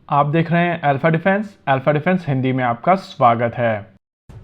आप देख रहे हैं अल्फा डिफेंस हिंदी में आपका स्वागत है।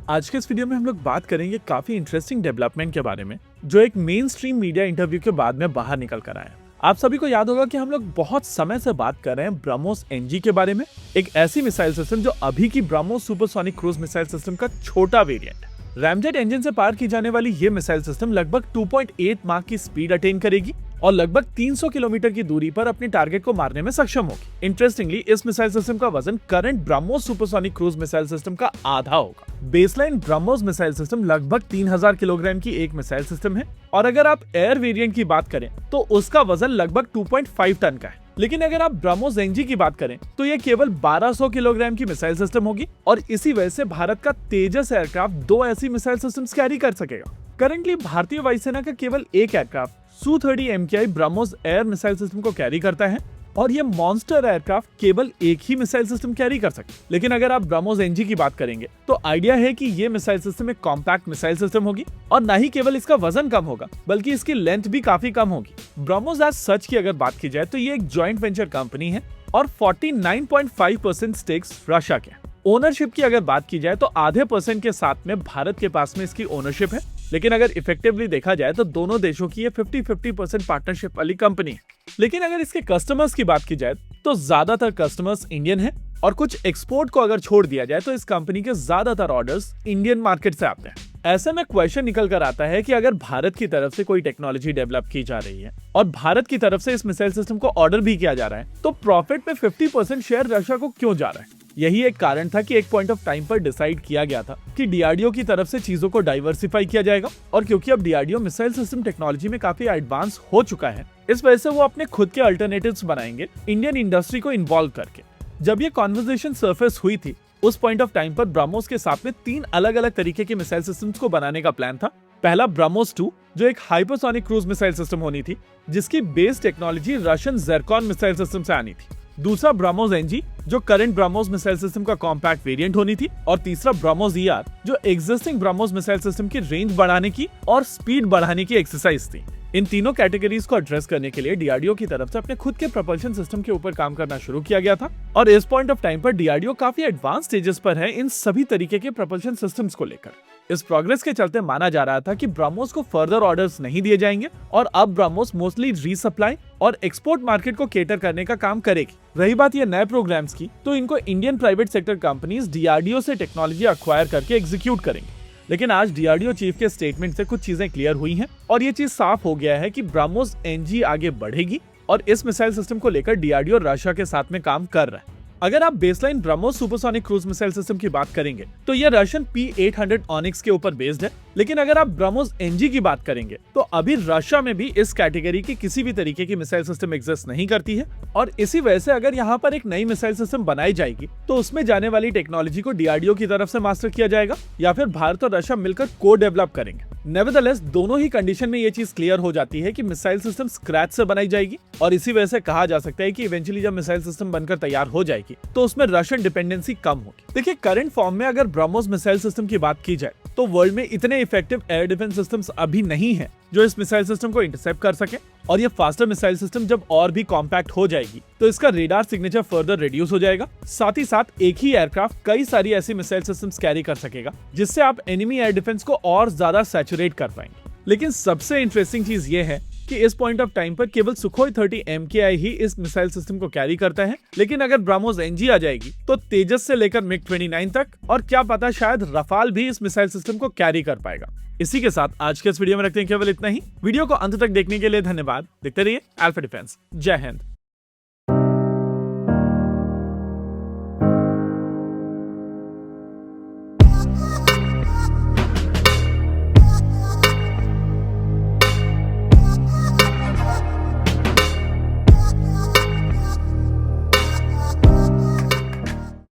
आज के इस वीडियो में हम लोग बात करेंगे काफी इंटरेस्टिंग डेवलपमेंट के बारे में जो एक मेन स्ट्रीम मीडिया इंटरव्यू के बाद में बाहर निकल कर आया। आप सभी को याद होगा कि हम लोग बहुत समय से बात कर रहे हैं ब्रह्मोस एनजी के बारे में, एक ऐसी मिसाइल सिस्टम जो अभी की BrahMos supersonic cruise missile system का छोटा वेरिएंट। रैमजेट इंजन से पार की जाने वाली ये मिसाइल सिस्टम लगभग 2.8 माक की स्पीड अटेन करेगी और लगभग 300 किलोमीटर की दूरी पर अपने टारगेट को मारने में सक्षम होगी। इंटरेस्टिंगली, इस मिसाइल सिस्टम का वजन current BrahMos supersonic cruise missile system का आधा होगा। बेसलाइन ब्रह्मोस मिसाइल सिस्टम लगभग 3000 किलोग्राम की एक मिसाइल सिस्टम है और अगर आप एयर वेरिएंट की बात करें तो उसका वजन लगभग 2.5 टन का है। लेकिन अगर आप ब्रह्मोस एनजी की बात करें तो यह केवल 1200 किलोग्राम की मिसाइल सिस्टम होगी और इसी वजह से भारत का तेजस एयरक्राफ्ट 2 ऐसी मिसाइल सिस्टम्स कैरी कर सकेगा। करंटली भारतीय वायुसेना का केवल एक aircraft Su-30 MKI BrahMos air missile system को कैरी करता है और ये मॉन्स्टर एयरक्राफ्ट केवल एक ही मिसाइल सिस्टम कैरी कर सकते। लेकिन अगर आप ब्रह्मोस एनजी की बात करेंगे तो आइडिया है कि ये मिसाइल सिस्टम एक कॉम्पैक्ट मिसाइल सिस्टम होगी और न ही केवल इसका वजन कम होगा बल्कि इसकी लेंथ भी काफी कम होगी। ब्रह्मोस एज सच की अगर बात की जाए तो ये एक जॉइंट वेंचर कंपनी है और 49.5% स्टेक्स रशिया के। ओनरशिप की अगर बात की जाए तो आधे % के साथ में भारत के पास में इसकी ओनरशिप है, लेकिन अगर इफेक्टिवली देखा जाए तो दोनों देशों की ये 50-50% पार्टनरशिप वाली कंपनी है। लेकिन अगर इसके कस्टमर्स की बात की जाए तो ज्यादातर कस्टमर्स इंडियन हैं और कुछ एक्सपोर्ट को अगर छोड़ दिया जाए तो इस कंपनी के ज्यादातर ऑर्डर्स इंडियन मार्केट से आते हैं। ऐसे में क्वेश्चन निकल कर आता है कि अगर भारत की तरफ से कोई टेक्नोलॉजी डेवलप की जा रही है और भारत की तरफ से इस मिसाइल सिस्टम को ऑर्डर भी किया जा रहा है तो प्रॉफिट में 50% शेयर रशिया को क्यों जा रहा है? यही एक कारण था कि एक पॉइंट ऑफ टाइम पर डिसाइड किया गया था कि डीआरडीओ की तरफ से चीजों को डाइवर्सिफाई किया जाएगा और क्योंकि अब डीआरडीओ मिसाइल सिस्टम टेक्नोलॉजी में काफी एडवांस हो चुका है, इस वजह से वो अपने खुद के अल्टरनेटिव्स बनाएंगे इंडियन इंडस्ट्री को इन्वॉल्व करके। जब ये कॉन्वर्सेशन सरफेस हुई थी उस पॉइंट ऑफ टाइम पर ब्रह्मोस के साथ में 3 अलग अलग तरीके के मिसाइल सिस्टम्स को बनाने का प्लान था। पहला ब्रह्मोस 2 जो एक हाइपरसोनिक क्रूज मिसाइल सिस्टम होनी थी जिसकी base technology Russian zircon missile system से आनी थी। दूसरा ब्रह्मोस एनजी जो करंट ब्रह्मोस मिसाइल सिस्टम का कॉम्पैक्ट वेरिएंट होनी थी और तीसरा ब्रह्मोस ईआर जो एग्जिस्टिंग ब्रह्मोस मिसाइल सिस्टम की रेंज बढ़ाने की और स्पीड बढ़ाने की एक्सरसाइज थी। इन तीनों कैटेगरीज को एड्रेस करने के लिए डीआरडीओ की तरफ से अपने खुद के प्रोपल्शन सिस्टम के ऊपर काम करना शुरू किया गया था और इस पॉइंट ऑफ टाइम पर डीआरडीओ काफी एडवांस स्टेजेस पर है इन सभी तरीके के प्रोपल्शन सिस्टम्स को लेकर। इस प्रोग्रेस के चलते माना जा रहा था कि ब्रह्मोस को फर्दर ऑर्डर्स नहीं दिए जाएंगे और अब ब्रह्मोस मोस्टली रीसप्लाई और एक्सपोर्ट मार्केट को केटर करने का काम करेगी। रही बात ये नए प्रोग्राम्स की तो इनको Indian private sector companies DRDO से टेक्नोलॉजी अक्वायर करके एग्जीक्यूट करेंगे। लेकिन आज डीआरडीओ चीफ के स्टेटमेंट से कुछ चीजें क्लियर हुई हैं और ये चीज साफ हो गया है कि ब्रह्मोस एनजी आगे बढ़ेगी और इस मिसाइल सिस्टम को लेकर डीआरडीओ रशिया के साथ में काम कर रहा है। अगर आप baseline BrahMos supersonic cruise missile system की बात करेंगे तो यह रशियन P-800 ऑनिक्स के ऊपर बेस्ड है। लेकिन अगर आप ब्रह्मोस एनजी की बात करेंगे तो अभी रशिया में भी इस कैटेगरी की किसी भी तरीके की मिसाइल सिस्टम एग्जिस्ट नहीं करती है और इसी वजह से अगर यहाँ पर एक नई मिसाइल सिस्टम बनाई जाएगी तो उसमें जाने वाली टेक्नोलॉजी को डीआरडीओ की तरफ से मास्टर किया जाएगा या फिर भारत और रशिया मिलकर को डेवलप करेंगे। नेवरदलेस दोनों ही कंडीशन में ये चीज क्लियर हो जाती है कि मिसाइल सिस्टम स्क्रैच से बनाई जाएगी और इसी वजह से कहा जा सकता है कि इवेंचुअली जब मिसाइल सिस्टम बनकर तैयार हो जाएगी तो उसमें रशियन डिपेंडेंसी कम होगी। देखिए, करंट फॉर्म में अगर ब्रह्मोस मिसाइल सिस्टम की बात की जाए तो वर्ल्ड में इतने इफेक्टिव एयर डिफेंस सिस्टम्स अभी नहीं है जो इस मिसाइल सिस्टम को इंटरसेप्ट कर सके और ये फास्टर मिसाइल सिस्टम जब और भी कॉम्पैक्ट हो जाएगी तो इसका रेडार सिग्नेचर फर्दर रिड्यूस हो जाएगा। साथ ही साथ एक ही एयरक्राफ्ट कई सारी ऐसी मिसाइल सिस्टम्स कैरी कर सकेगा जिससे आप एनिमी एयर डिफेंस को और ज्यादा सैचुरेट कर पाएंगे। लेकिन सबसे इंटरेस्टिंग चीज ये है कि इस पॉइंट ऑफ टाइम पर केवल सुखोई 30 MKI ही इस मिसाइल सिस्टम को कैरी करता है। लेकिन अगर ब्रह्मोस एनजी आ जाएगी तो तेजस से लेकर मिग-29 तक और क्या पता शायद रफाल भी इस मिसाइल सिस्टम को कैरी कर पाएगा। इसी के साथ आज के इस वीडियो में रखते हैं केवल इतना ही। वीडियो को अंत तक देखने के लिए धन्यवाद। देखते रहिए अल्फा डिफेंस। जय हिंद।